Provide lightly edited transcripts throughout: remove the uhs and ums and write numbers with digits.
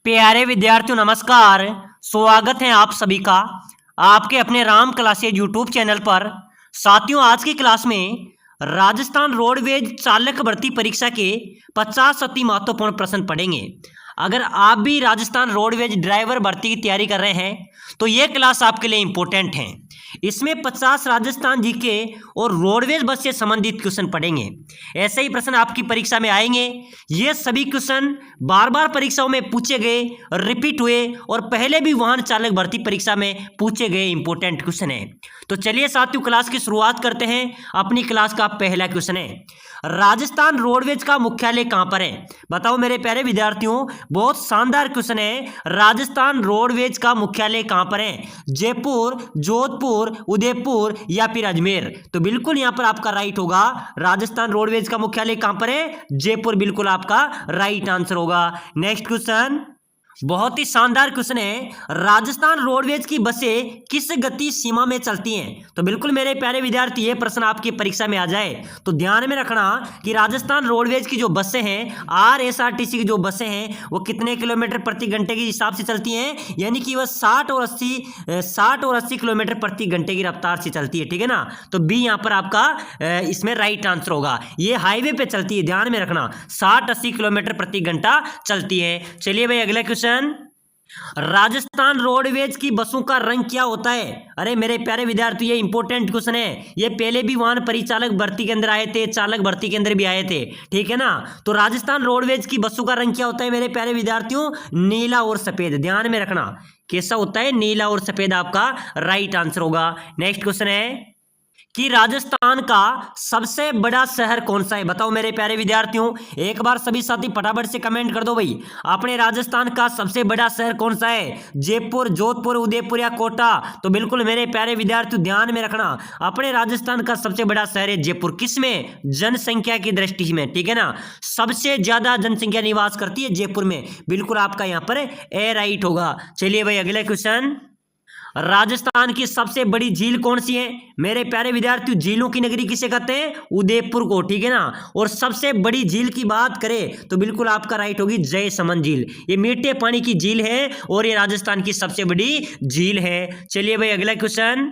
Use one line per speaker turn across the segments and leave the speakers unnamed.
प्यारे विद्यार्थियों नमस्कार। स्वागत है आप सभी का आपके अपने राम क्लासेज यूट्यूब चैनल पर। साथियों, आज की क्लास में राजस्थान रोडवेज चालक भर्ती परीक्षा के 50 अति महत्वपूर्ण प्रश्न पढ़ेंगे। अगर आप भी राजस्थान रोडवेज ड्राइवर भर्ती की तैयारी कर रहे हैं तो ये क्लास आपके लिए इंपॉर्टेंट है। इसमें 50 राजस्थान जीके और रोडवेज बस से संबंधित क्वेश्चन पढ़ेंगे। ऐसे ही प्रश्न आपकी परीक्षा में आएंगे। ये सभी क्वेश्चन बार बार परीक्षाओं में पूछे गए, रिपीट हुए और पहले भी वाहन चालक भर्ती परीक्षा में पूछे गए इंपॉर्टेंट क्वेश्चन है। तो चलिए साथियों, क्लास की शुरुआत करते हैं। अपनी क्लास का पहला क्वेश्चन है, राजस्थान रोडवेज का मुख्यालय कहां पर है? बताओ मेरे प्यारे विद्यार्थियों, बहुत शानदार क्वेश्चन है। राजस्थान रोडवेज का मुख्यालय कहां पर है? जयपुर, जोधपुर, उदयपुर या फिर अजमेर? तो बिल्कुल यहां पर आपका राइट होगा। राजस्थान रोडवेज का मुख्यालय कहां पर है? जयपुर, बिल्कुल आपका राइट आंसर होगा। नेक्स्ट क्वेश्चन, बहुत ही शानदार क्वेश्चन है, राजस्थान रोडवेज की बसें किस गति सीमा में चलती हैं? तो बिल्कुल मेरे प्यारे विद्यार्थी, ये प्रश्न आपकी परीक्षा में आ जाए तो ध्यान में रखना कि राजस्थान रोडवेज की जो बसें हैं, RSRTC की जो बसें हैं, वो कितने किलोमीटर प्रति घंटे के हिसाब से चलती हैं, यानी कि वह 60 और 80 किलोमीटर प्रति घंटे की रफ्तार से चलती है। ठीक है ना? तो बी यहाँ पर आपका इसमें राइट आंसर होगा। ये हाईवे पे चलती है, ध्यान में रखना, 60-80 किलोमीटर प्रति घंटा चलती है। चलिए भाई, अगला क्वेश्चन, राजस्थान रोडवेज की बसों का रंग क्या होता है? अरे मेरे प्यारे विद्यार्थी, ये इंपॉर्टेंट क्वेश्चन है। ये पहले भी वाहन परिचालक भर्ती के अंदर आए थे, चालक भर्ती के अंदर भी आए थे। ठीक है ना? तो राजस्थान रोडवेज की बसों का रंग क्या होता है मेरे प्यारे विद्यार्थियों? नीला और सफेद। ध्यान में रखना, कैसा होता है? नीला और सफेद आपका राइट आंसर होगा। नेक्स्ट क्वेश्चन है कि राजस्थान का सबसे बड़ा शहर कौन सा है? बताओ मेरे प्यारे विद्यार्थियों, एक बार सभी साथी फटाफट से कमेंट कर दो भाई, अपने राजस्थान का सबसे बड़ा शहर कौन सा है? जयपुर, जोधपुर, उदयपुर या कोटा? तो बिल्कुल मेरे प्यारे विद्यार्थियों ध्यान में रखना, अपने राजस्थान का सबसे बड़ा शहर है जयपुर। किसमें? जनसंख्या की दृष्टि में। ठीक है ना? सबसे ज्यादा जनसंख्या निवास करती है जयपुर में। बिल्कुल आपका यहाँ पर ए राइट होगा। चलिए भाई, अगला क्वेश्चन, राजस्थान की सबसे बड़ी झील कौन सी है? मेरे प्यारे विद्यार्थियों, झीलों की नगरी किसे कहते हैं? उदयपुर को। ठीक है ना? और सबसे बड़ी झील की बात करें तो बिल्कुल आपका राइट होगी जयसमंद झील। ये मीठे पानी की झील है और ये राजस्थान की सबसे बड़ी झील है। चलिए भाई, अगला क्वेश्चन,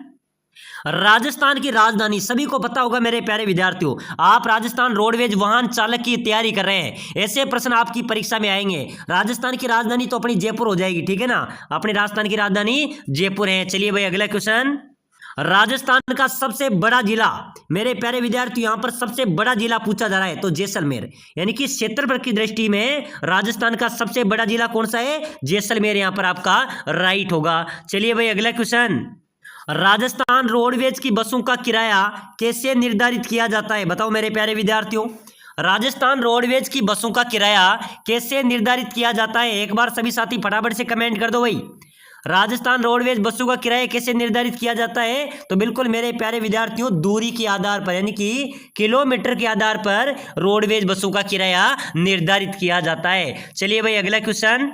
राजस्थान की राजधानी सभी को पता होगा मेरे प्यारे विद्यार्थियों, आप राजस्थान रोडवेज वाहन चालक की तैयारी कर रहे हैं, ऐसे प्रश्न आपकी परीक्षा में आएंगे। राजस्थान की राजधानी तो अपनी जयपुर हो जाएगी। ठीक है ना? अपनी राजस्थान की राजधानी जयपुर है। चलिए भाई, अगला क्वेश्चन, राजस्थान का सबसे बड़ा जिला, मेरे प्यारे विद्यार्थी यहां पर सबसे बड़ा जिला पूछा जा रहा है तो जैसलमेर, यानी कि क्षेत्रफल की दृष्टि में राजस्थान का सबसे बड़ा जिला कौन सा है? जैसलमेर यहां पर आपका राइट होगा। चलिए भाई, अगला क्वेश्चन, राजस्थान रोडवेज की बसों का किराया कैसे निर्धारित किया जाता है? बताओ मेरे प्यारे विद्यार्थियों, राजस्थान रोडवेज की बसों का किराया कैसे निर्धारित किया जाता है? एक बार सभी साथी फटाफट से कमेंट कर दो भाई, राजस्थान रोडवेज बसों का किराया कैसे निर्धारित किया जाता है? तो बिल्कुल मेरे प्यारे विद्यार्थियों, दूरी के आधार पर, यानी कि किलोमीटर के आधार पर रोडवेज बसों का किराया निर्धारित किया जाता है। चलिए भाई, अगला क्वेश्चन,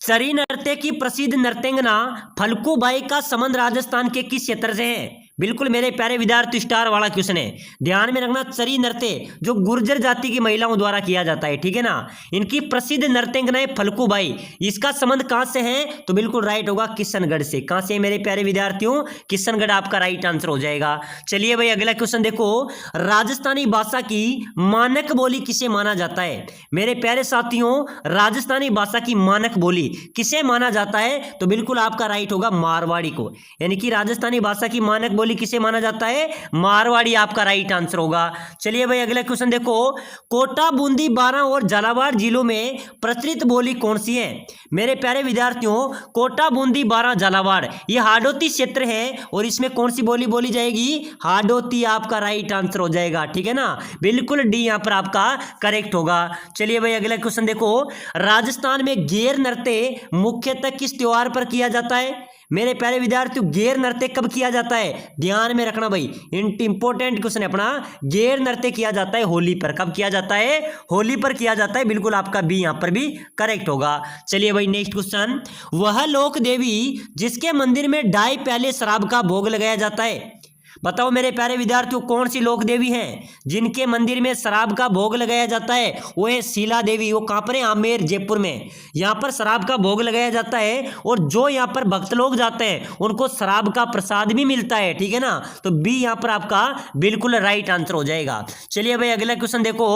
चरी नृत्य की प्रसिद्ध नर्तंगना फल्गुबाई का संबंध राजस्थान के किस क्षेत्र से है? बिल्कुल मेरे प्यारे विद्यार्थी, स्टार वाला क्वेश्चन है, ध्यान में रखना। चरी नृत्य जो गुर्जर जाति की महिलाओं द्वारा किया जाता है। ठीक है ना? इनकी प्रसिद्ध नर्तंगना है फल्गुबाई। इसका संबंध कहां से है? तो बिल्कुल राइट होगा किशनगढ़ से। कहां से मेरे प्यारे विद्यार्थियों? किशनगढ़ आपका राइट आंसर हो जाएगा। चलिए भाई, अगला क्वेश्चन देखो, राजस्थानी भाषा की मानक बोली किसे माना जाता है? मेरे प्यारे साथियों, राजस्थानी भाषा की मानक बोली किसे माना जाता है? तो बिल्कुल आपका राइट होगा मारवाड़ी को, यानी कि राजस्थानी भाषा की मानक बोली किसे माना जाता है? मारवाड़ी आपका राइट आंसर होगा। चलिए भाई, अगला क्वेश्चन देखो, कोटा, बूंदी, बारां और झालावाड़ जिलों में प्रचलित बोली कौन सी है? मेरे प्यारे विद्यार्थियों, कोटा, बूंदी, बारां, झालावाड़ ये हाडोती क्षेत्र है और इसमें कौन सी बोली बोली जाएगी? हाडोती आपका राइट आंसर हो जाएगा। ठीक है ना? बिल्कुल डी यहां पर आपका करेक्ट होगा। चलिए भाई, अगला क्वेश्चन देखो, राजस्थान में गेर नृत्य मुख्यतः किस त्योहार पर किया जाता है? मेरे प्यारे विद्यार्थियों, गेर नृत्य कब किया जाता है? ध्यान में रखना भाई, इंपॉर्टेंट क्वेश्चन है अपना। गेर नृत्य किया जाता है होली पर। कब किया जाता है? होली पर किया जाता है। बिल्कुल आपका बी यहां पर भी करेक्ट होगा। चलिए भाई, नेक्स्ट क्वेश्चन, वह लोक देवी जिसके मंदिर में 2.5 प्याले शराब का भोग लगाया जाता है? बताओ मेरे प्यारे विद्यार्थियों, कौन सी लोक देवी हैं जिनके मंदिर में शराब का भोग लगाया जाता है? वो है शीला देवी। वो कहाँ पर है? आमेर, जयपुर में। यहाँ पर शराब का भोग लगाया जाता है और जो यहाँ पर भक्त लोग जाते हैं उनको शराब का प्रसाद भी मिलता है। ठीक है ना, तो बी यहाँ पर आपका बिल्कुल राइट आंसर हो जाएगा। चलिए भाई अगला क्वेश्चन देखो।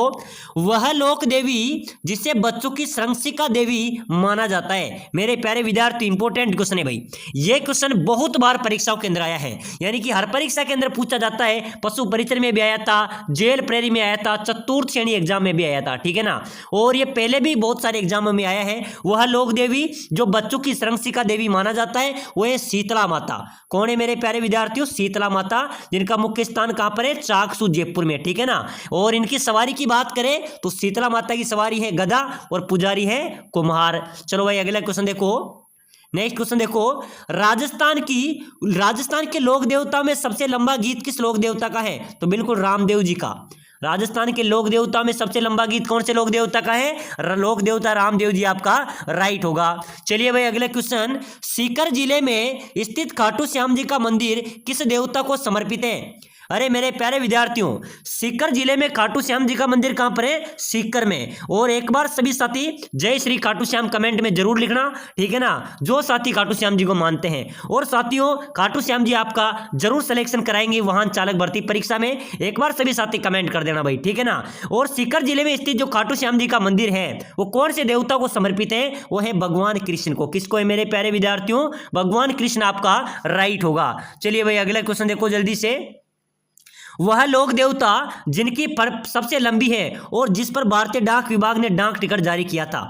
वह लोक देवी जिसे बच्चों की संरक्षिका देवी माना जाता है। मेरे प्यारे विद्यार्थी, इंपॉर्टेंट क्वेश्चन है भाई। ये क्वेश्चन बहुत बार परीक्षाओं के अंदर आया है, यानी कि हर परीक्षा के अंदर पूछा जाता है। पशु परिचर में भी आया था, जेल प्रेरी में आया था, चतुर्थ श्रेणी एग्जाम में भी आया था। ठीक है ना, और ये पहले भी बहुत सारे एग्जामों में आया है। वह लोक देवी जो बच्चों की संरक्षिका देवी माना जाता है वो है शीतला माता। कौन है मेरे प्यारे विद्यार्थियों? शीतला माता, जिनका मुख्य स्थान कहां पर है? चाकसू, जयपुर में। ठीक है ना, और इनकी सवारी की बात करें तो शीतला माता की सवारी है गधा और पुजारी है कुम्हार। चलो भाई अगला क्वेश्चन देखो। नेक्स्ट क्वेश्चन देखो। राजस्थान के लोक देवता में सबसे लंबा गीत किस लोक देवता का है? तो बिल्कुल रामदेव जी का। राजस्थान के लोक देवता में सबसे लंबा गीत कौन से लोक देवता का है? लोक देवता रामदेव जी आपका राइट होगा। चलिए भाई अगला क्वेश्चन। सीकर जिले में स्थित खाटू श्याम जी का मंदिर किस देवता को समर्पित है? अरे मेरे प्यारे विद्यार्थियों, सीकर जिले में खाटू श्याम जी का मंदिर कहां पर है? सीकर में। और एक बार सभी साथी जय श्री खाटू श्याम कमेंट में जरूर लिखना। ठीक है ना, जो साथी खाटू श्याम जी को मानते हैं। और साथियों, खाटू श्याम जी आपका जरूर सिलेक्शन कराएंगे वाहन चालक भर्ती परीक्षा में। एक बार सभी साथी कमेंट कर देना भाई। ठीक है ना, और सीकर जिले में स्थित जो खाटू श्याम जी का मंदिर है वो कौन से देवता को समर्पित है? वो है भगवान कृष्ण को। किसको है मेरे प्यारे विद्यार्थियों? भगवान कृष्ण आपका राइट होगा। चलिए भाई अगला क्वेश्चन देखो जल्दी से। वह लोक देवता जिनकी सबसे लंबी है और जिस पर भारतीय डाक विभाग ने डाक टिकट जारी किया था।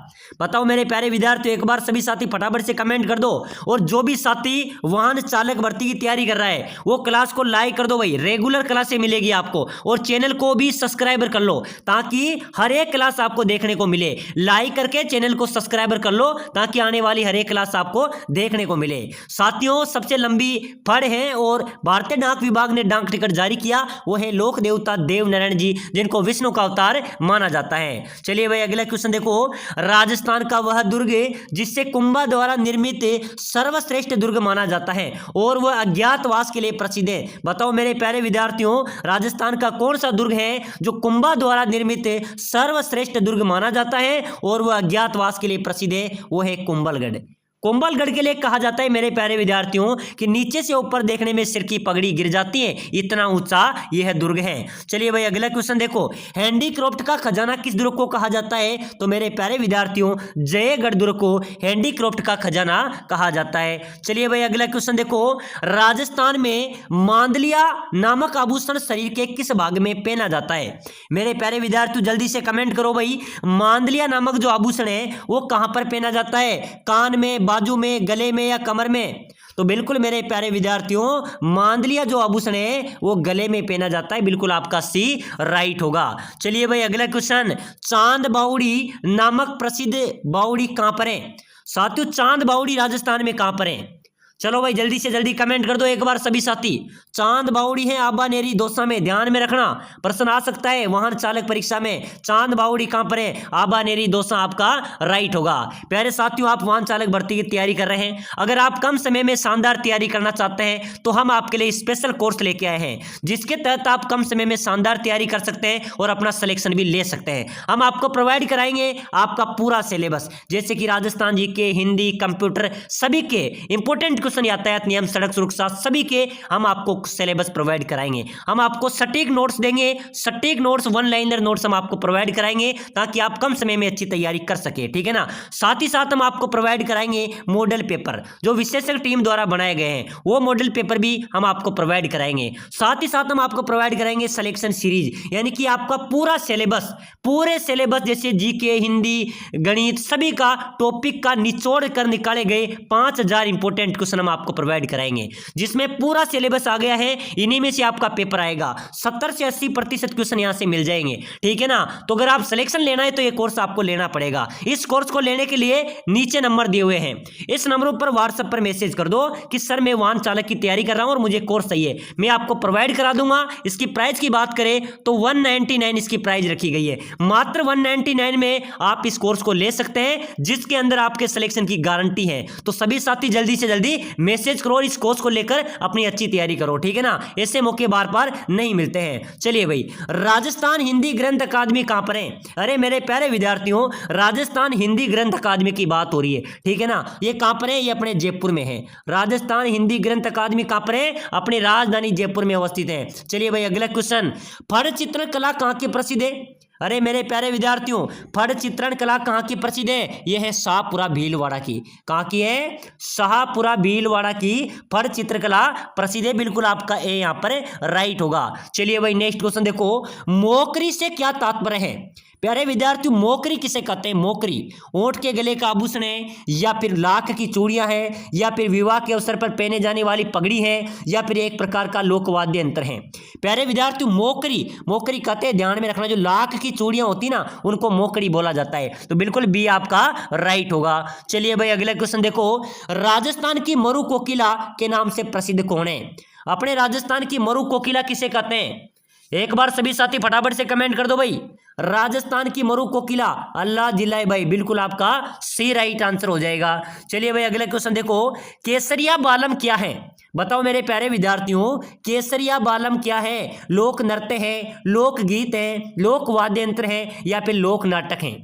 बताओ मेरे प्यारे विद्यार्थियों, एक बार सभी साथी फटाफट से कमेंट कर दो। और जो भी साथी वाहन चालक भर्ती की तैयारी कर रहा है वो क्लास को लाइक कर दो भाई। रेगुलर क्लासें मिलेगी आपको, और चैनल को भी सब्सक्राइबर कर लो ताकि हर एक क्लास आपको देखने को मिले। लाइक करके चैनल को सब्सक्राइबर कर लो ताकि आने वाली हर एक क्लास आपको देखने को मिले। साथियों, सबसे लंबी फड़ है और भारतीय डाक विभाग ने डाक टिकट जारी किया वो है लोक देवता देवनारायण जी, जिनको विष्णु का अवतार माना जाता है। चलिए भाई अगला क्वेश्चन देखो। राजस्थान का वह दुर्ग जिससे कुंभा द्वारा निर्मित सर्वश्रेष्ठ दुर्ग माना जाता है और वह अज्ञातवास के लिए प्रसिद्ध है। बताओ मेरे प्यारे विद्यार्थियों, राजस्थान का कौन सा दुर्ग है जो कुंभा द्वारा निर्मित सर्वश्रेष्ठ दुर्ग माना जाता है और वह अज्ञातवास के लिए प्रसिद्ध है? वो है कुंभलगढ़। कुंभलगढ़ के लिए कहा जाता है मेरे प्यारे विद्यार्थियों कि नीचे से ऊपर देखने में सिर की पगड़ी गिर जाती है, इतना ऊंचा यह दुर्ग है। चलिए भाई अगला क्वेश्चन देखो। हैंडीक्राफ्ट का खजाना किस दुर्ग को कहा जाता है? तो मेरे प्यारे विद्यार्थियों, जयगढ़ दुर्ग को हैंडीक्राफ्ट का खजाना कहा जाता है। चलिए भाई अगला क्वेश्चन देखो। राजस्थान में मांदलिया नामक आभूषण शरीर के किस भाग में पहना जाता है? मेरे प्यारे विद्यार्थियों जल्दी से कमेंट करो भाई। मांदलिया नामक जो आभूषण है वो कहां पर पहना जाता है? कान में, बाजू में, गले में या कमर में? तो बिल्कुल मेरे प्यारे विद्यार्थियों, मांदलिया जो आभूषण है वो गले में पहना जाता है। बिल्कुल आपका सी राइट होगा। चलिए भाई अगला क्वेश्चन। चांद बावड़ी नामक प्रसिद्ध बावड़ी कहां पर है? साथियों, चांद बावड़ी राजस्थान में कहां पर है? चलो भाई जल्दी से जल्दी कमेंट कर दो एक बार सभी साथी। चांद बावड़ी है आबानेरी दौसा में, ध्यान में रखना, प्रश्न आ सकता है वाहन चालक परीक्षा में। चांद बावड़ी कहां पर है? आबानेरी दौसा आपका राइट होगा। प्यारे साथियों, आप वाहन चालक भर्ती की तैयारी कर रहे हैं, अगर आप कम समय में शानदार तैयारी करना चाहते हैं तो हम आपके लिए स्पेशल कोर्स लेके आए हैं जिसके तहत आप कम समय में शानदार तैयारी कर सकते हैं और अपना सिलेक्शन भी ले सकते हैं। हम आपको प्रोवाइड कराएंगे आपका पूरा सिलेबस, जैसे कि राजस्थान जीके, हिंदी, कंप्यूटर, सभी के इंपोर्टेंट क्वेश्चन, यातायात नियम, सड़क सुरक्षा, सभी के हम आपको सिलेबस प्रोवाइड कराएंगे। हम आपको सटीक नोट्स देंगे, सटीक नोट्स, वन लाइनर नोट्स हम आपको प्रोवाइड कराएंगे ताकि आप कम समय में अच्छी तैयारी कर सके। ठीक है ना, साथ ही साथ हम आपको प्रोवाइड कराएंगे मॉडल पेपर जो विशेषज्ञ टीम द्वारा बनाए गए हैं, वो मॉडल पेपर भी हम आपको प्रोवाइड कराएंगे। साथ ही साथ हम आपको प्रोवाइड कराएंगे सिलेक्शन सीरीज, यानी कि आपका पूरा सिलेबस, पूरे सिलेबस जैसे जीके, हिंदी, गणित, सभी का टॉपिक का निचोड़ कर निकाले गए 5000 इंपोर्टेंट क्वेश्चन हम आपको प्रोवाइड कराएंगे, जिसमें पूरा सिलेबस आ गया है। इन्हीं में से आपका पेपर आएगा, 70 से 80% क्वेश्चन यहां से मिल जाएंगे। ठीक है ना, तो अगर आप सिलेक्शन लेना है तो ये कोर्स आपको लेना पड़ेगा। इस कोर्स को लेने के लिए नीचे नंबर दिए हुए हैं, इस नंबरों पर व्हाट्सएप पर मैसेज कर दो कि सर मैं वाहन चालक की तैयारी कर रहा हूं और मुझे कोर्स चाहिए, मैं आपको प्रोवाइड करा दूंगा। इसकी प्राइस की बात करें तो 199 इसकी प्राइस रखी गई है। मात्र 199 में आप इस कोर्स को ले सकते हैं जिसके अंदर आपके सिलेक्शन की गारंटी है। तो सभी साथी जल्दी से जल्दी मैसेज करो और इस कोर्स को लेकर अपनी अच्छी तैयारी करो, ठीक है ना। ऐसे मौके बार बार नहीं मिलते हैं। चलिए भाई, राजस्थान हिंदी ग्रंथ अकादमी कहां पर है? अरे मेरे प्यारे विद्यार्थियों, राजस्थान हिंदी ग्रंथ अकादमी की बात हो रही है, ठीक है ना। ये कहां पर है? ये अपने जयपुर में है। राजस्थान हिंदी ग्रंथ अकादमी कहां पर है? अपनी राजधानी जयपुर में अवस्थित है। चलिए भाई, अगला क्वेश्चन, फड़ चित्रण कला कहां की प्रसिद्ध है? अरे मेरे प्यारे विद्यार्थियों, फड़ चित्रण कला कहाँ की प्रसिद्ध है? यह है शाहपुरा भीलवाड़ा की। कहाँ की है? शाहपुरा भीलवाड़ा की फड़ चित्रकला प्रसिद्ध है। बिल्कुल आपका ए यहाँ पर राइट होगा। चलिए भाई, नेक्स्ट क्वेश्चन देखो, मोकरी से क्या तात्पर्य है? प्यारे विद्यार्थियों, मोकरी किसे कहते हैं? मोकरी ओंठ के गले का आभूषण है, या फिर लाख की चूड़ियां हैं, या फिर विवाह के अवसर पर पहने जाने वाली पगड़ी है, या फिर एक प्रकार का लोकवाद्य यंत्र है। प्यारे विद्यार्थियों, मोकरी मोकरी कहते हैं, ध्यान में रखना, जो लाख की चूड़ियां होती ना उनको मोकरी बोला जाता है। तो बिल्कुल बी आपका राइट होगा। चलिए भाई, अगला क्वेश्चन देखो, राजस्थान की मरु कोकिला के नाम से प्रसिद्ध कौन है? अपने राजस्थान की मरु कोकिला किसे कहते हैं? एक बार सभी साथी फटाफट से कमेंट कर दो भाई। राजस्थान की मरु कोकिला अल्लाह जिलाए भाई, बिल्कुल आपका सी राइट आंसर हो जाएगा। चलिए भाई, अगला क्वेश्चन देखो, केसरिया बालम क्या है? बताओ मेरे प्यारे विद्यार्थियों, केसरिया बालम क्या है? लोक नृत्य है, लोक गीत है, लोक वाद्य यंत्र है, या फिर लोक नाटक है?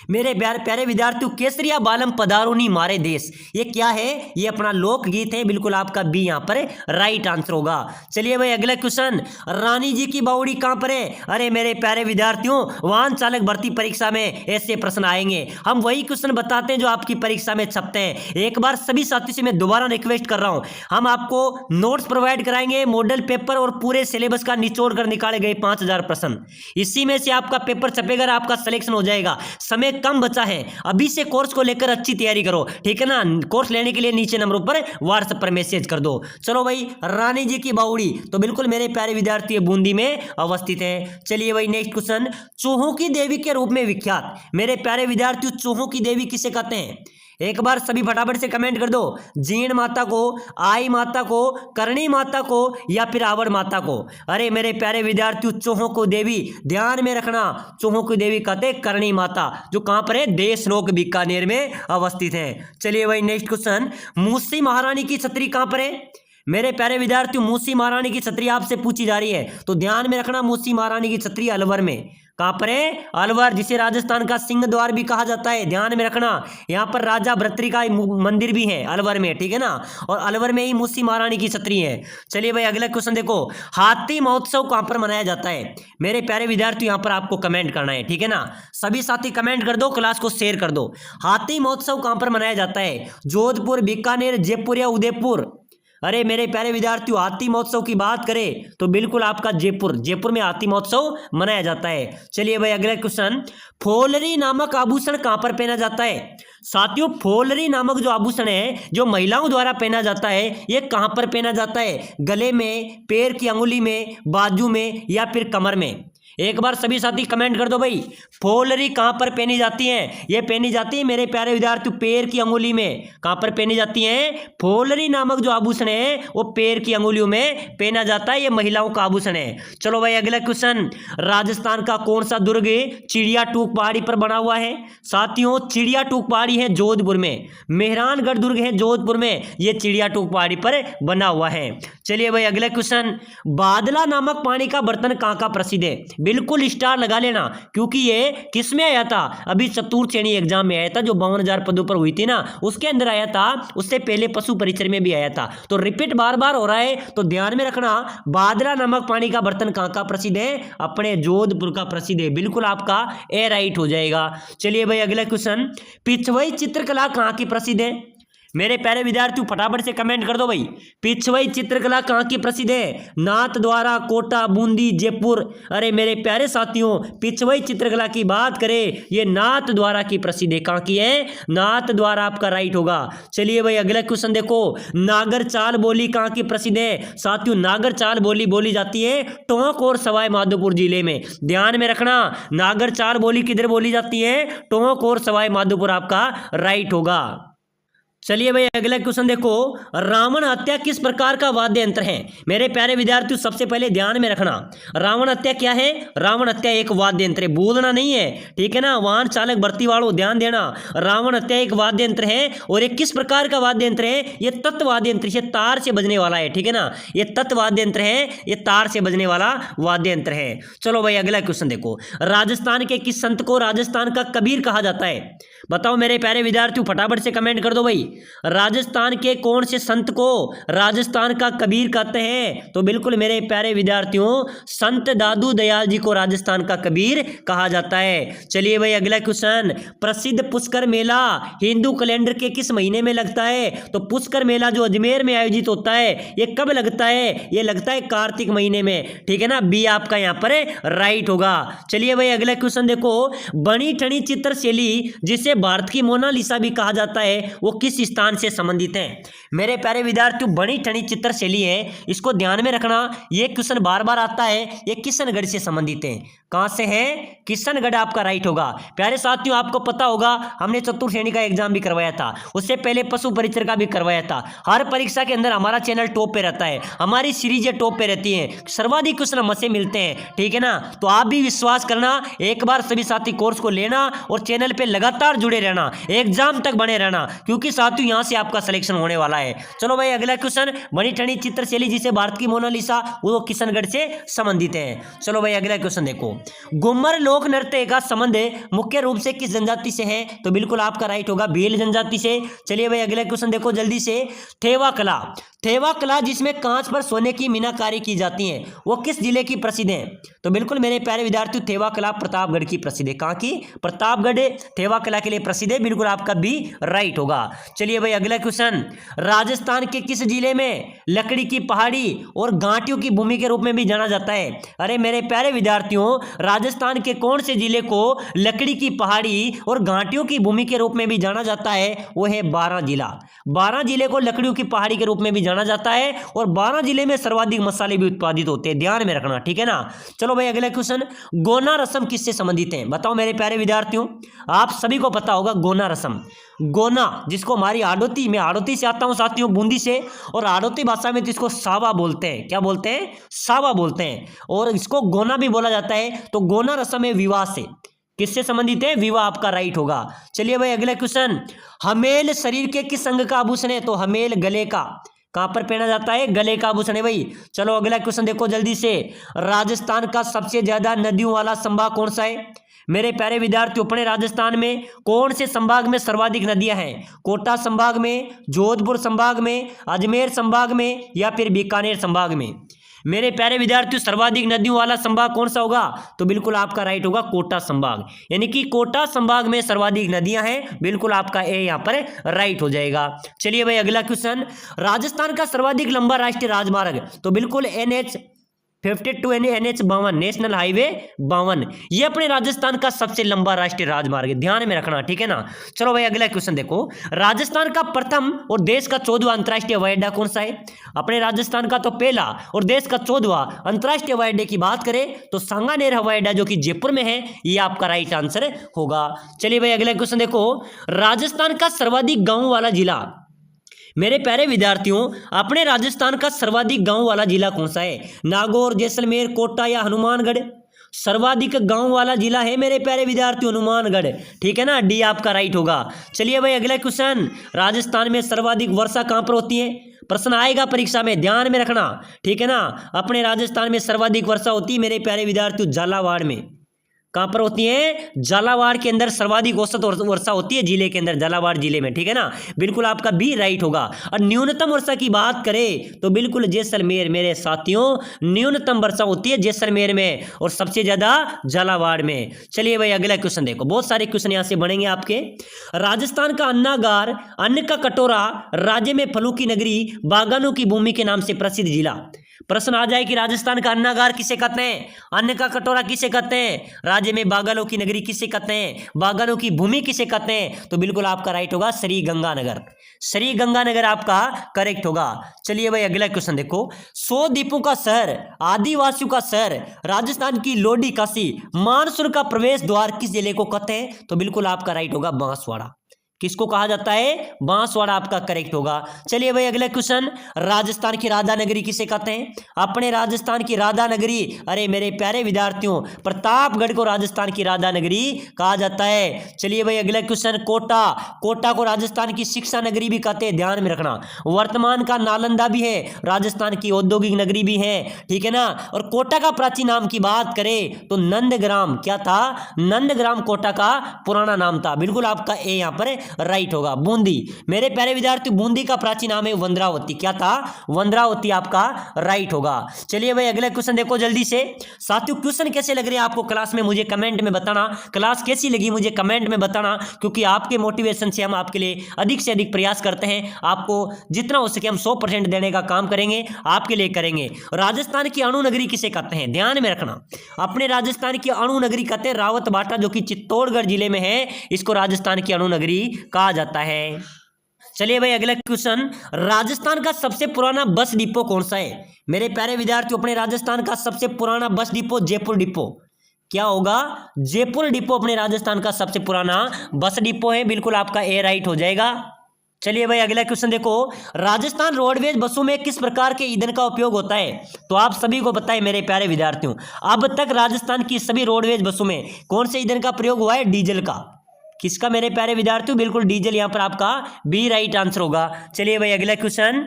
मेरे प्यारे विद्यार्थियों, केसरिया बालम पधारोनी मारे देश, ये क्या है? ये अपना लोकगीत है। बिल्कुल आपका बी यहाँ पर राइट आंसर होगा। चलिए भाई, अगला क्वेश्चन, रानी जी की बावड़ी कहां पर है? अरे मेरे प्यारे विद्यार्थियों, वाहन चालक भर्ती परीक्षा में ऐसे प्रश्न आएंगे। हम वही क्वेश्चन बताते हैं जो आपकी परीक्षा में छपते हैं। एक बार सभी साथियों से मैं दोबारा रिक्वेस्ट कर रहा हूं, हम आपको नोट्स प्रोवाइड कराएंगे, मॉडल पेपर और पूरे सिलेबस का निचोड़ कर निकाले गए 5000 प्रश्न, इसी में से आपका पेपर छपेगा, आपका सिलेक्शन हो जाएगा। समय कम बचा है, अभी से कोर्स को लेकर अच्छी तैयारी करो, ठीक है ना। कोर्स लेने के लिए नीचे नंबरों पर व्हाट्सएप पर मैसेज कर दो। चलो भाई, रानी जी की बावड़ी तो बिल्कुल मेरे प्यारे विद्यार्थी बूंदी में अवस्थित है। चलिए भाई, नेक्स्ट क्वेश्चन, चूहों की देवी के रूप में विख्यात, मेरे प्यारे विद्यार्थियों, चूहों की देवी किसे कहते हैं? एक बार सभी फटाफट से कमेंट कर दो। जीण माता को, आई माता को, करणी माता को, या फिर आवड़ माता को? अरे मेरे प्यारे विद्यार्थियों, चूहों को देवी ध्यान में रखना, चूहों की देवी कहते हैं करणी माता, जो कहां पर है? देशनोक बीकानेर में अवस्थित है। चलिए भाई, नेक्स्ट क्वेश्चन, मूसी महारानी की छतरी कहां पर है? मेरे प्यारे विद्यार्थियों, मूसी महारानी की छतरी आपसे पूछी जा रही है, तो ध्यान में रखना, मूसी महारानी की छतरी अलवर में। कहां पर है? अलवर, जिसे राजस्थान का सिंह द्वार भी कहा जाता है, ध्यान में रखना। यहाँ पर राजा भर्तृहरि का मंदिर भी है अलवर में, ठीक है ना। और अलवर में ही मूसी महारानी की छतरी है। चलिए भाई, अगला क्वेश्चन देखो, हाथी महोत्सव कहां पर मनाया जाता है? मेरे प्यारे विद्यार्थी, यहाँ पर आपको कमेंट करना है, ठीक है ना। सभी साथी कमेंट कर दो, क्लास को शेयर कर दो। हाथी महोत्सव कहां पर मनाया जाता है? जोधपुर, बीकानेर, जयपुर या उदयपुर? अरे मेरे प्यारे विद्यार्थियों, हाथी महोत्सव की बात करें तो बिल्कुल आपका जयपुर में हाथी महोत्सव मनाया जाता है। चलिए भाई, अगला क्वेश्चन, फोलरी नामक आभूषण कहां पर पहना जाता है? साथियों, फोलरी नामक जो आभूषण है, जो महिलाओं द्वारा पहना जाता है, ये कहां पर पहना जाता है? गले में, पैर की अंगुली में, बाजू में, या फिर कमर में? एक बार सभी साथी कमेंट कर दो भाई। फोलरी कहां पर पहनी जाती है? ये पहनी जाती है मेरे प्यारे विद्यार्थियों पैर की अंगुली में। कहां पर पहनी जाती है? फोलरी नामक जो आभूषण है वो पैर की अंगुलियों में पहना जाता है, ये महिलाओं का आभूषण है। चलो भाई, अगला क्वेश्चन, राजस्थान का कौन सा दुर्ग चिड़िया टूक पहाड़ी पर बना हुआ है? साथियों, चिड़िया टूक पहाड़ी है जोधपुर में। मेहरानगढ़ दुर्ग है जोधपुर में, ये चिड़िया टूक पहाड़ी पर बना हुआ है। चलिए भाई, अगला क्वेश्चन, बादला नामक पानी का बर्तन कहां का प्रसिद्ध है? बिल्कुल स्टार लगा लेना, क्योंकि ये किस में आया था? अभी चतुर्थ श्रेणी एग्जाम में आया था, जो 52,000 पदों पर हुई थी ना, उसके अंदर आया था। उससे पहले पशु परिचय में भी आया था, तो रिपीट बार बार हो रहा है, तो ध्यान में रखना। बादला नामक पानी का बर्तन कहां का प्रसिद्ध है? अपने जोधपुर का प्रसिद्ध है। बिल्कुल आपका ए राइट हो जाएगा। चलिए भाई, अगला क्वेश्चन, पिछवई चित्रकला कहां की प्रसिद्ध है? मेरे प्यारे विद्यार्थियों, फटाफट से कमेंट कर दो भाई। पिछवई चित्रकला कहाँ की प्रसिद्ध है? नाथद्वारा, कोटा, बूंदी, जयपुर। अरे मेरे प्यारे साथियों, पिछवई चित्रकला की बात करें, ये नाथद्वारा की प्रसिद्ध है। कहाँ की है? नाथद्वारा आपका राइट होगा। चलिए भाई, अगला क्वेश्चन देखो, नागर चाल बोली कहाँ की प्रसिद्ध है? साथियों, नागर चाल बोली बोली जाती है टोंक और सवाई माधोपुर जिले में। ध्यान में रखना, नागर चाल बोली किधर बोली जाती है? टोंक और सवाई माधोपुर आपका राइट होगा। चलिए भाई अगला क्वेश्चन देखो, रावण हत्या किस प्रकार का वाद्य यंत्र है? मेरे प्यारे विद्यार्थियों सबसे पहले ध्यान में रखना, रावण हत्या क्या है? रावण हत्या एक वाद्य यंत्र है, भूलना नहीं है, ठीक है ना। वाहन चालक भर्ती वालों ध्यान देना, रावण हत्या एक वाद्य यंत्र है और ये किस प्रकार का वाद्य यंत्र है? ये तत्व वाद्य यंत्र, ये तार से बजने वाला है, ठीक है ना। ये तत्व वाद्य यंत्र है, ये तार से बजने वाला वाद्य यंत्र है। चलो भाई अगला क्वेश्चन देखो, राजस्थान के किस संत को राजस्थान का कबीर कहा जाता है? बताओ मेरे प्यारे विद्यार्थियों, फटाफट से कमेंट कर दो भाई। राजस्थान के कौन से संत को राजस्थान का कबीर कहते हैं? तो बिल्कुल मेरे प्यारे विद्यार्थियों, संत दादू दयाल जी को राजस्थान का कबीर कहा जाता है। चलिए भाई अगला क्वेश्चन, प्रसिद्ध पुष्कर मेला हिंदू कैलेंडर के किस महीने में लगता है? तो पुष्कर मेला जो अजमेर में आयोजित होता है, ये कब लगता है? ये लगता है कार्तिक महीने में, ठीक है ना। बी आपका यहाँ पर राइट होगा। चलिए भाई अगला क्वेश्चन देखो, बनी ठनी चित्रशैली जिसे भारत की मोनालिसा भी कहा जाता है, वो किस स्थान से संबंधित है? मेरे प्यारे विद्यार्थियों, बनी ठनी चित्रशैली है, इसको ध्यान में रखना, ये क्वेश्चन बार बार आता है, ये किशनगढ़ से संबंधित है। कहां से है? किशनगढ़ आपका राइट होगा। प्यारे साथियों, आपको पता होगा हमने चतुर्थ श्रेणी का एग्जाम भी करवाया था, उससे पहले पशु परिचर का भी करवाया था। हर परीक्षा के अंदर हमारा चैनल टॉप पे रहता है, हमारी सीरीजें टॉप पे रहती हैं, सर्वाधिक क्वेश्चन हमसे मिलते हैं, ठीक है ना। तो आप भी विश्वास करना, एक बार सभी साथी कोर्स को लेना और चैनल पे लगातार जुड़े रहना, एग्जाम तक बने रहना, क्योंकि साथियों यहां से आपका सिलेक्शन होने वाला है। चलो भाई अगला क्वेश्चन, बनी ठनी चित्रशैली जिसे भारत की मोनालिसा, वो किशनगढ़ से संबंधित है। चलो भाई अगला क्वेश्चन देखो, घूमर लोक नृत्य का संबंध मुख्य रूप से किस जनजाति से है? तो बिल्कुल आपका राइट होगा, भील जनजाति से। चलिए भाई अगला क्वेश्चन देखो जल्दी से, थेवा कला, थेवा कला जिसमें कांच पर सोने की मीनाकारी की जाती है, वो किस जिले की प्रसिद्ध है? तो बिल्कुल मेरे प्यारे विद्यार्थियों, थेवा कला प्रतापगढ़ की प्रसिद्ध है। कहां की? प्रतापगढ़ थेवा कला के लिए प्रसिद्ध है, बिल्कुल आपका भी राइट होगा। चलिए भाई अगला क्वेश्चन, राजस्थान के किस जिले में लकड़ी की पहाड़ी और घाटियों की भूमि के रूप में भी जाना जाता है? अरे मेरे प्यारे विद्यार्थियों, राजस्थान के कौन से जिले को लकड़ी की पहाड़ी और घाटियों की भूमि के रूप में भी जाना जाता है? वो है 12 जिला। 12 जिले को लकड़ियों की पहाड़ी के रूप में भी जाना जाता है और 12 जिले में सर्वाधिक मसाले भी उत्पादित होते हैं, ध्यान में रखना, ठीक है ना। चलो भाई अगला क्वेश्चन, गोना रस्म किससे संबंधित है? बताओ मेरे प्यारे विद्यार्थियों, आप सभी को पता होगा गोना रस्म। गोना जिसको हमारी आड़ोती, मैं आड़ोती से आता हूं साथियों, बूंदी से, और आड़ोती भाषा में जिसको सावा बोलते हैं, क्या बोलते हैं? सावा बोलते हैं, और इसको गोना भी बोला जाता है। तो गोना रस्म है विवाह से, किससे संबंधित है? विवाह आपका राइट होगा। चलिए भाई अगला क्वेश्चन, हमेल शरीर के किस अंग का आभूषण है? तो हमेल गले का, कहां पर पहना जाता है? गले का आभूषण है भाई। चलो अगला क्वेश्चन देखो जल्दी से, राजस्थान का सबसे ज्यादा नदियों वाला संभाग कौन सा है? मेरे प्यारे विद्यार्थियों, अपने राजस्थान में कौन से संभाग में सर्वाधिक नदियां हैं? कोटा संभाग में, जोधपुर संभाग में, अजमेर संभाग में, या फिर बीकानेर संभाग में? मेरे प्यारे विद्यार्थियों, सर्वाधिक नदियों वाला संभाग कौन सा होगा? तो बिल्कुल आपका राइट होगा कोटा संभाग, यानी कि कोटा संभाग में सर्वाधिक नदियां हैं, बिल्कुल आपका ए यहां पर राइट हो जाएगा। चलिए भाई अगला क्वेश्चन, राजस्थान का सर्वाधिक लंबा राष्ट्रीय राजमार्ग? तो बिल्कुल NH 52 NH 52, नेशनल हाईवे 52, ये अपने राजस्थान का सबसे लंबा राष्ट्रीय राजमार्ग है, ध्यान में रखना, ठीक है ना। चलो भाई अगला क्वेश्चन देखो, राजस्थान का प्रथम और देश का 14वां अंतर्राष्ट्रीय हवाई अड्डा कौन सा है? अपने राजस्थान का तो पहला और देश का 14वां अंतर्राष्ट्रीय हवाई अड्डे की बात करें तो सांगानेर हवाई अड्डा जो कि जयपुर में है, ये आपका राइट आंसर होगा। चलिए भाई अगला क्वेश्चन देखो, राजस्थान का सर्वाधिक गांव वाला जिला? मेरे प्यारे विद्यार्थियों, अपने राजस्थान का सर्वाधिक गांव वाला जिला कौन सा है? नागौर, जैसलमेर, कोटा या हनुमानगढ़? सर्वाधिक गांव वाला जिला है मेरे प्यारे विद्यार्थियों हनुमानगढ़, ठीक है ना, डी आपका राइट होगा। चलिए भाई अगला क्वेश्चन, राजस्थान में सर्वाधिक वर्षा कहां पर होती है? प्रश्न आएगा परीक्षा में, ध्यान में रखना, ठीक है ना। अपने राजस्थान में सर्वाधिक वर्षा होती है मेरे प्यारे विद्यार्थियों झालावाड़ में। कहां पर होती है? झालावाड़ के अंदर सर्वाधिक औसत वर्षा होती है, जिले के अंदर, झालावाड़ जिले में, ठीक है ना, बिल्कुल आपका बी राइट होगा। और न्यूनतम वर्षा की बात करें तो बिल्कुल जैसलमेर मेरे साथियों, न्यूनतम वर्षा होती है जैसलमेर में और सबसे ज्यादा झालावाड़ में। चलिए भाई अगला क्वेश्चन देखो, बहुत सारे क्वेश्चन यहां से बनेंगे आपके। राजस्थान का अन्नागार, अन्न का कटोरा, राज्य में फलों की नगरी, बागानों की भूमि के नाम से प्रसिद्ध जिला? प्रश्न आ जाए कि राजस्थान का अन्नागार किसे कहते हैं? अन्न का कटोरा किसे कहते हैं? राज्य में बागानों की नगरी किसे कहते हैं? बागानों की भूमि किसे कहते हैं? तो बिल्कुल आपका राइट होगा श्री गंगानगर, श्री गंगानगर आपका करेक्ट होगा। चलिए भाई अगला क्वेश्चन देखो, 100 द्वीपों का शहर, आदिवासियों का शहर, राजस्थान की लोडी काशी, मानसून का प्रवेश द्वार किस जिले को कहते हैं? तो बिल्कुल आपका राइट होगा बांसवाड़ा। किसको कहा जाता है? बांसवाड़ा आपका करेक्ट होगा। चलिए भाई अगला क्वेश्चन, राजस्थान की राधा नगरी किसे कहते हैं? अपने राजस्थान की राधा नगरी, अरे मेरे प्यारे विद्यार्थियों, प्रतापगढ़ को राजस्थान की राधा नगरी कहा जाता है। चलिए भाई अगला क्वेश्चन, कोटा, कोटा को राजस्थान की शिक्षा नगरी भी कहते हैं, ध्यान में रखना। वर्तमान का नालंदा भी है, राजस्थान की औद्योगिक नगरी भी है, ठीक है ना। और कोटा का प्राचीन नाम की बात करें तो नंदग्राम, क्या था? नंदग्राम कोटा का पुराना नाम था, बिल्कुल आपका ए यहां पर राइट होगा। बूंदी, मेरे प्यारे विद्यार्थी, बूंदी का प्राचीन नाम है वंद्रावती, क्या था? वंद्रावती आपका राइट होगा। चलिए भाई अगला क्वेश्चन देखो जल्दी से। साथियों क्वेश्चन कैसे लग रहे हैं आपको क्लास में, मुझे कमेंट में बताना। क्लास कैसी लगी मुझे कमेंट में बताना, क्योंकि आपके मोटिवेशन से हम आपके लिए अधिक से अधिक प्रयास करते हैं। आपको जितना हो सके हम 100% देने का काम करेंगे, आपके लिए करेंगे। राजस्थान की अणु नगरी किसे कहते हैं? ध्यान में रखना, अपने राजस्थान की अणु नगरी कहते हैं रावतबाटा, जो कि चित्तौड़गढ़ जिले में है, इसको राजस्थान की अणु नगरी कहा जाता है। चलिए भाई अगला क्वेश्चन, राजस्थान का सबसे पुराना बस डिपो कौन सा है? मेरे प्यारे विद्यार्थियों, अपने राजस्थान का सबसे पुराना बस डिपो जयपुर डिपो, क्या होगा? जयपुर डिपो अपने राजस्थान का सबसे पुराना बस डिपो है, बिल्कुल आपका ए राइट हो जाएगा। चलिए भाई अगला क्वेश्चन देखो, राजस्थान रोडवेज बसों में किस प्रकार के ईंधन का उपयोग होता है? तो आप सभी को पता है मेरे प्यारे विद्यार्थियों, अब तक राजस्थान की सभी रोडवेज बसों में कौन से ईंधन का प्रयोग हुआ है? डीजल का। किसका मेरे प्यारे विद्यार्थियों? बिल्कुल डीजल, यहां पर आपका बी राइट आंसर होगा। चलिए भाई अगला क्वेश्चन,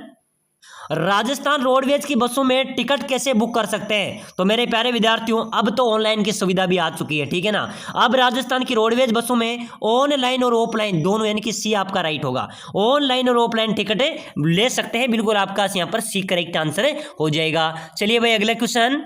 राजस्थान रोडवेज की बसों में टिकट कैसे बुक कर सकते हैं? तो मेरे प्यारे विद्यार्थियों, अब तो ऑनलाइन की सुविधा भी आ चुकी है, ठीक है ना। अब राजस्थान की रोडवेज बसों में ऑनलाइन और ऑफलाइन दोनों, यानी कि सी आपका राइट होगा, ऑनलाइन और ऑफलाइन टिकट ले सकते हैं, बिल्कुल आपका यहाँ पर सी करेक्ट आंसर हो जाएगा। चलिए भाई अगला क्वेश्चन,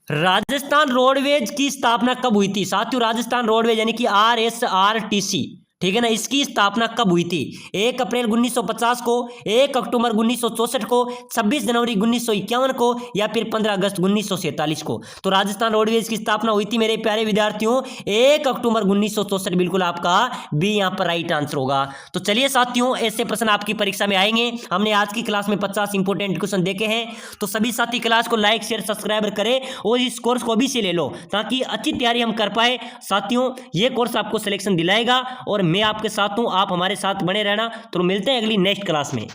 राजस्थान रोडवेज की स्थापना कब हुई थी? साथियों राजस्थान रोडवेज यानी कि RSRTC, ठीक है ना, इसकी स्थापना कब हुई थी? 1 अप्रैल 1950 को, 1 अक्टूबर 1964 को, 26 जनवरी 1951 को, या फिर 15 अगस्त 1947 को? तो राजस्थान रोडवेज की स्थापना हुई थी मेरे प्यारे विद्यार्थियों 1 अक्टूबर 1964, बिल्कुल आपका बी यहाँ पर राइट आंसर होगा। तो चलिए साथियों, ऐसे प्रश्न आपकी परीक्षा में आएंगे। हमने आज की क्लास में 50 इंपोर्टेंट क्वेश्चन देखे हैं, तो सभी साथी क्लास को लाइक शेयर सब्सक्राइब करें और इस कोर्स को भी से ले लो, ताकि अच्छी तैयारी हम कर पाए। साथियों ये कोर्स आपको सिलेक्शन दिलाएगा और मैं आपके साथ हूं, आप हमारे साथ बने रहना। तो मिलते हैं अगली नेक्स्ट क्लास में।